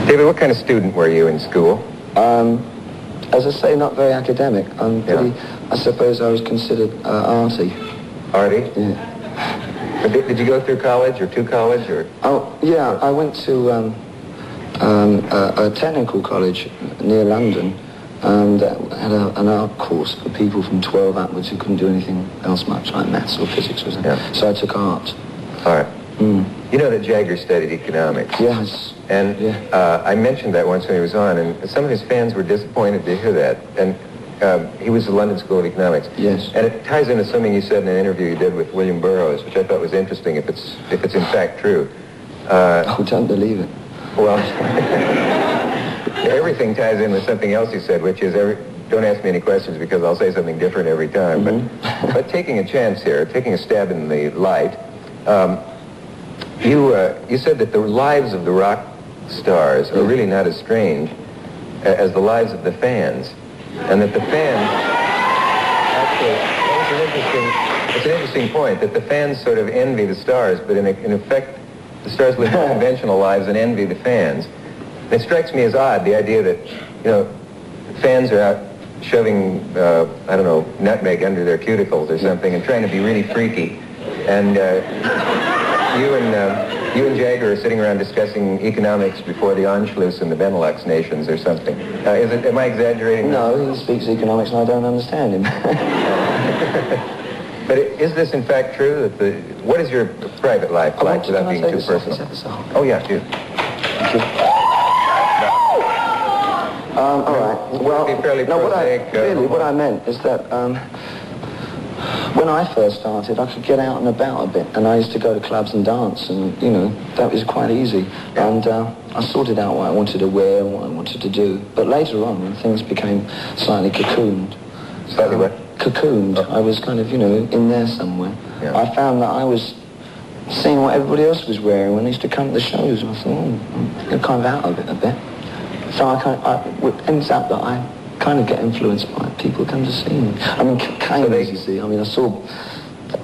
David, what kind of student were you in school? As I say, not very academic. I suppose I was considered arty. Arty? Yeah. But did you go through college or to college? Or? Oh, yeah, I went to a technical college near London and had an art course for people from 12 upwards who couldn't do anything else much, like maths or physics or something. Yeah. So I took art. All right. You know that Jagger studied economics. Yes. And I mentioned that once when he was on, and some of his fans were disappointed to hear that. And he was at the London School of Economics. Yes. And it ties into something you said in an interview you did with William Burroughs, which I thought was interesting if it's in fact true. I don't believe it. Well, everything ties in with something else you said, which is don't ask me any questions because I'll say something different every time. But taking a chance here, taking a stab in the light, you said that the lives of the rock stars are really not as strange as the lives of the fans, and that the fans actually, it's an interesting point, that the fans sort of envy the stars, but in effect, the stars live conventional lives and envy the fans. And it strikes me as odd, the idea that, you know, fans are out shoving, I don't know, nutmeg under their cuticles or something and trying to be really freaky. And you and Jagger are sitting around discussing economics before the Anschluss and the Benelux nations or something. Am I exaggerating? No, he speaks economics and I don't understand him. But is this in fact true? That what is your private life like without being too personal? Oh yeah, do. Thank you. All right. Well, what I meant is that when I first started, I could get out and about a bit, and I used to go to clubs and dance, and, you know, that was quite easy. Yeah. And I sorted out what I wanted to wear and what I wanted to do. But later on, when things became slightly cocooned... Slightly what? Cocooned. Oh. I was kind of, you know, in there somewhere. Yeah. I found that I was seeing what everybody else was wearing when I used to come to the shows, and I thought, I'm kind of out of it a bit. So it ends up that I kind of get influenced by people who come to see me. I mean, canes, you see. I mean, I saw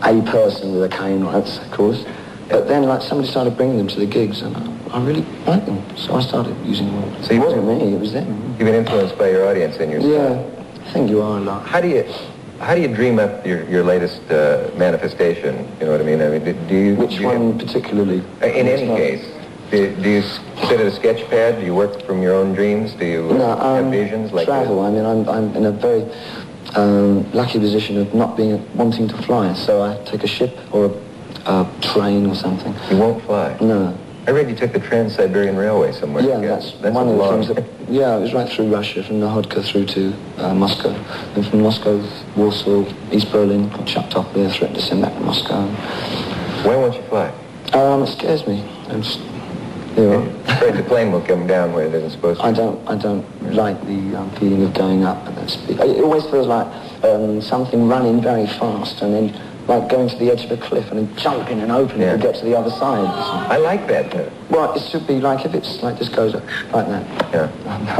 a person with a cane once, of course. But then, like, somebody started bringing them to the gigs, and I really liked them. So I started using them. So it wasn't me, it was them. You've been influenced by your audience and your style. Yeah, I think you are a lot. How do you dream up your latest manifestation? You know what I mean? I mean, do you... Which one particularly? In any case. Do you sit at a sketch pad? Do you work from your own dreams? Do you have visions like travel. I mean, I'm in a very lucky position of not wanting to fly. So I take a ship or a train or something. You won't fly? No. I read you took the Trans-Siberian Railway somewhere. Yeah, that's one of the things. Yeah, it was right through Russia, from Nahodka through to Moscow. And from Moscow, Warsaw, East Berlin, got chucked off there, threatened to send back to Moscow. Why won't you fly? It scares me. I'm just... Afraid the plane will come down where it isn't supposed to. I don't like the feeling of going up at that speed. It always feels like something running very fast and then like going to the edge of a cliff and then jumping and opening to get to the other side. I like that. Well, it should be like if it's like just goes like that. Yeah.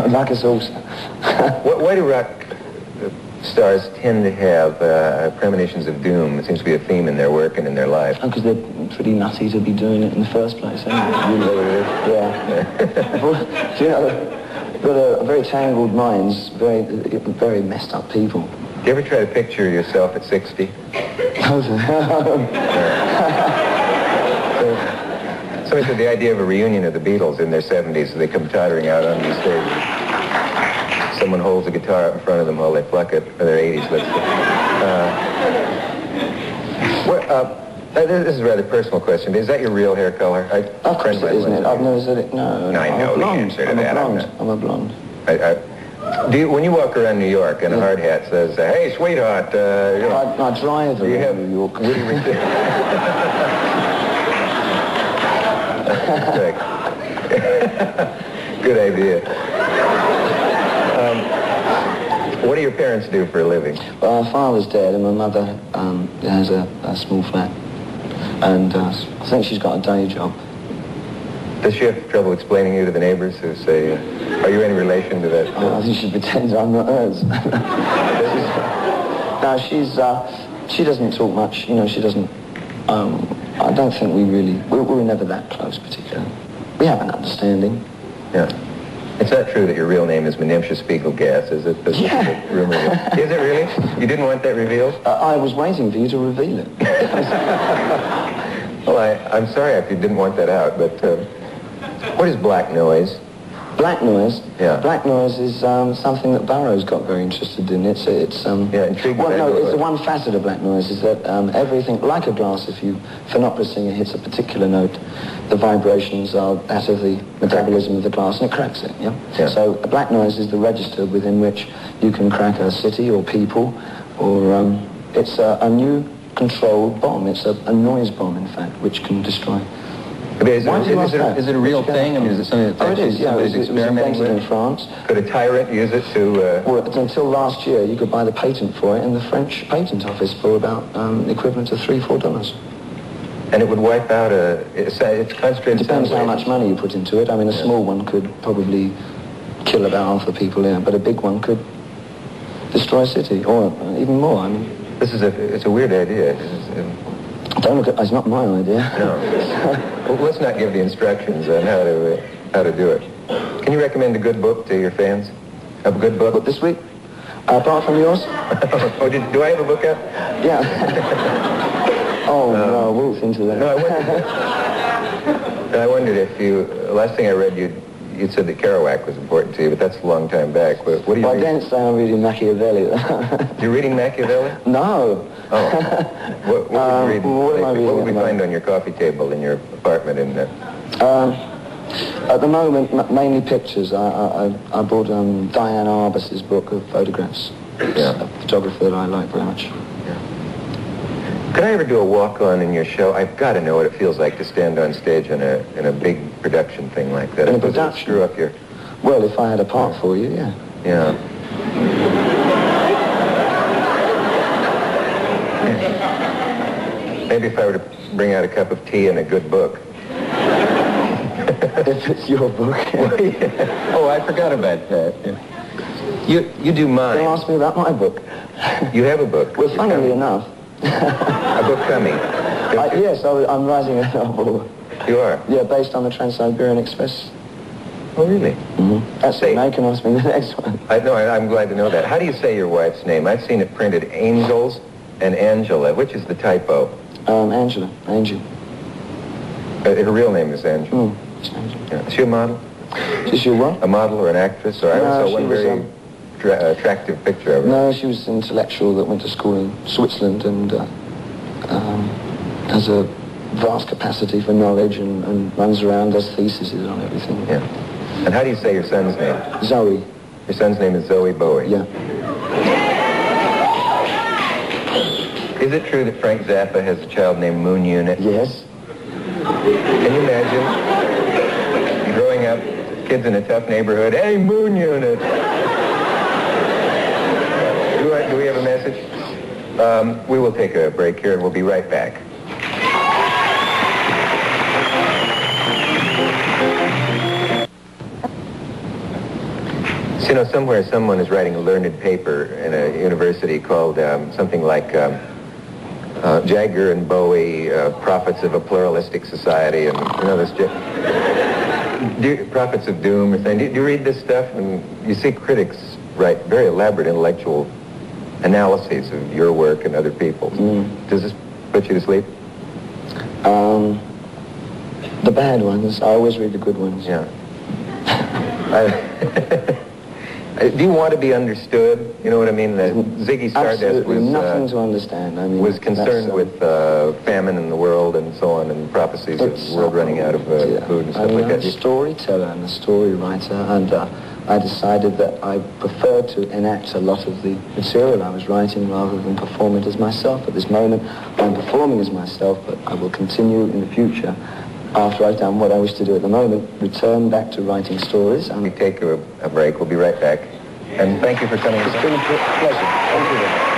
Like us also. Why do rock stars tend to have premonitions of doom? It seems to be a theme in their work and in their life. Oh, because they're pretty nutty to be doing it in the first place, aren't they? Yeah. You know, got a very tangled minds, very messed up people. Do you ever try to picture yourself at 60? Somebody said the idea of a reunion of the Beatles in their 70s, so they come tottering out on the stage. Someone holds a guitar up in front of them while they pluck it, or their 80s, let's say. This is a rather personal question. Is that your real hair color? Of course it isn't it? I've never said it. No, I know the answer to that. I'm a blonde. When you walk around New York and a hard hat says, "Hey, sweetheart," you know, I drive around New York. Good idea. What do your parents do for a living? Well, my father's dead and my mother has a small flat. And I think she's got a day job. Does she have trouble explaining you to the neighbors who say, are you any relation to that? I think she pretends I'm not hers. No, she doesn't talk much. You know, she doesn't... I don't think we're never that close, particularly. We have an understanding. Yeah. It's not true that your real name is Menimsha Spiegelgas, is it? Yeah. Rumor is it really? You didn't want that revealed? I was waiting for you to reveal it. Well, I'm sorry if you didn't want that out, but what is black noise? Black noise? Yeah. Black noise is something that Burroughs got very interested in. It's intriguing. Well, no, it's the one facet of black noise is that everything, like a glass, if an opera singer hits a particular note, the vibrations are that of the metabolism of the glass, and it cracks it, yeah? So black noise is the register within which you can crack a city or people, or it's a new controlled bomb. It's a noise bomb, in fact, which can destroy. Is it a real thing? I mean, is it something that it is, yeah. It was invented in France. Could a tyrant use it to... Well, until last year, you could buy the patent for it in the French patent office for about the equivalent of $3-4. And it would wipe out it's concentrated... It depends how much money you put into it. I mean, a small one could probably kill about half the people here, but a big one could destroy a city, or even more. I mean... It's a weird idea. Don't look at... It's not my idea. No. Well, let's not give the instructions on how to do it. Can you recommend a good book to your fans? A good book? What, this week? Apart from yours? Oh, do I have a book out? Yeah. Oh, no, we'll into that. No, I wondered if last thing I read, you'd said that Kerouac was important to you, but that's a long time back. What do you read? I didn't say I'm reading Machiavelli. You're reading Machiavelli? No. Oh. What would you read? What am I reading? What would we find on your coffee table in your apartment? At the moment, mainly pictures. I bought Diane Arbus's book of photographs. Yeah. A photographer that I like very much. Could I ever do a walk-on in your show? I've got to know what it feels like to stand on stage in a big production thing like that. In a production? Screw up your... Well, if I had a part for you, yeah. Yeah. Maybe if I were to bring out a cup of tea and a good book. If it's your book. Well, yeah. Oh, I forgot about that. Yeah. You do mine. Don't ask me about my book. You have a book. Well, funnily enough. A book coming. Yes, I'm writing a novel. You are? Yeah, based on the Trans-Siberian Express. Oh, really? Mm-hmm. That's it. Now you can ask me the next one. I'm glad to know that. How do you say your wife's name? I've seen it printed Angels and Angela. Which is the typo? Angela. Angel. Her real name is Angela. It's Angela. Yeah. Is she a model? Is she what? A model or an actress? Or I saw one very attractive picture of her. No, she was an intellectual that went to school in Switzerland and has a vast capacity for knowledge and runs around, does theses on everything. Yeah. And how do you say your son's name? Zoe. Your son's name is Zoe Bowie? Yeah. Is it true that Frank Zappa has a child named Moon Unit? Yes. Can you imagine growing up, kids in a tough neighborhood, hey, Moon Unit! Do we have a message? We will take a break here and we'll be right back. So, you know, somewhere someone is writing a learned paper in a university called something like Jagger and Bowie, Prophets of a Pluralistic Society, and you know this Prophets of Doom or thing. Do you read this stuff? And you see critics write very elaborate intellectual analyses of your work and other people's. Does this put you to sleep? The bad ones. I always read the good ones. Yeah. Do you want to be understood? You know what I mean? Ziggy Stardust was nothing to understand. I mean, was concerned with famine in the world and so on, and prophecies of the world running out of food and stuff like that. I'm a storyteller and a story writer, and I decided that I preferred to enact a lot of the material I was writing rather than perform it as myself. At this moment, I'm performing as myself, but I will continue in the future. After I've done what I wish to do at the moment, return back to writing stories. We take a break. We'll be right back. And thank you for coming. It's been a pleasure. Thank you.